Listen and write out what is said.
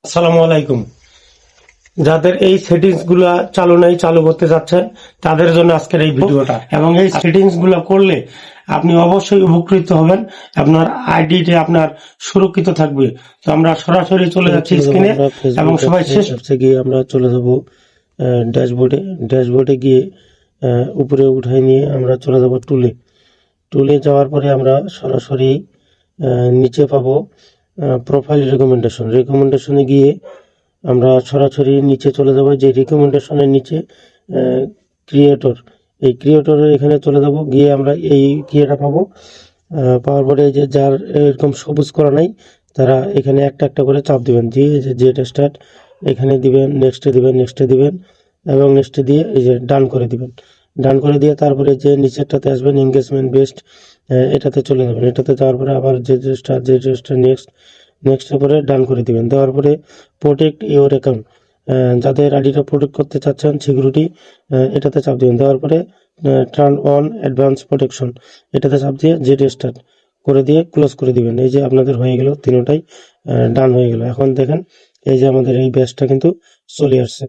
আসসালামু আলাইকুম। যাদের এই সেটিংস গুলা চালু করতে যাচ্ছেন তাদের জন্য আজকের এই ভিডিওটা, এবং এই সেটিংস গুলা করলে আপনি অবশ্যই উপকৃত হবেন। আপনার আইডিটি আপনার সুরক্ষিত থাকবে। তো আমরা সরাসরি চলে যাচ্ছি স্ক্রিনে, এবং সবাই শেষ গিয়ে আমরা চলে যাব ড্যাশবোর্ডে গিয়ে উপরে উঠাই নিয়ে আমরা চলে যাব টুলে যাওয়ার পরে আমরা সরাসরি নিচে পাবো প্রোফাইল রেকমেন্ডেশনে গিয়ে আমরা সরাসরি নিচে চলে যাব। যে রিকমেন্ডেশনের নিচে এই ক্রিয়েটরের এখানে চলে যাব। গিয়ে আমরা এই কিটা পাবো। পাওয়ার পরে যে যার এরকম সবুজ করা নাই তারা এখানে একটা একটা করে চাপ দিবেন, দিয়ে যেটা স্টার্ট এখানে দিবেন, নেক্সটে দিবেন এবং নেক্সটে দিয়ে এই যে ডান করে দিয়ে তারপরে যে নিচেরটাতে আসবেন এঙ্গেজমেন্ট বেস্ট, এটাতে চলে যাবেন। এটাতে যাওয়ার পরে আবার যে নেক্সট পরে ডান করে দিবেন। দেওয়ার পরে প্রোটেক্ট ইউর অ্যাকাউন্ট, যাদের আইডিটা প্রোটেক্ট করতে চাচ্ছেন সিকিউরিটি, এটাতে চাপ দিবেন। দেওয়ার পরে টার্ন অন অ্যাডভান্স প্রোটেকশন, এটাতে চাপ দিয়ে যেটা স্টার্ট করে দিয়ে ক্লোজ করে দিবেন। এই যে আপনাদের হয়ে গেল, তিনটাই ডান হয়ে গেল। এখন দেখেন এই যে আমাদের এই ব্যাচটা কিন্তু চলে আসছে।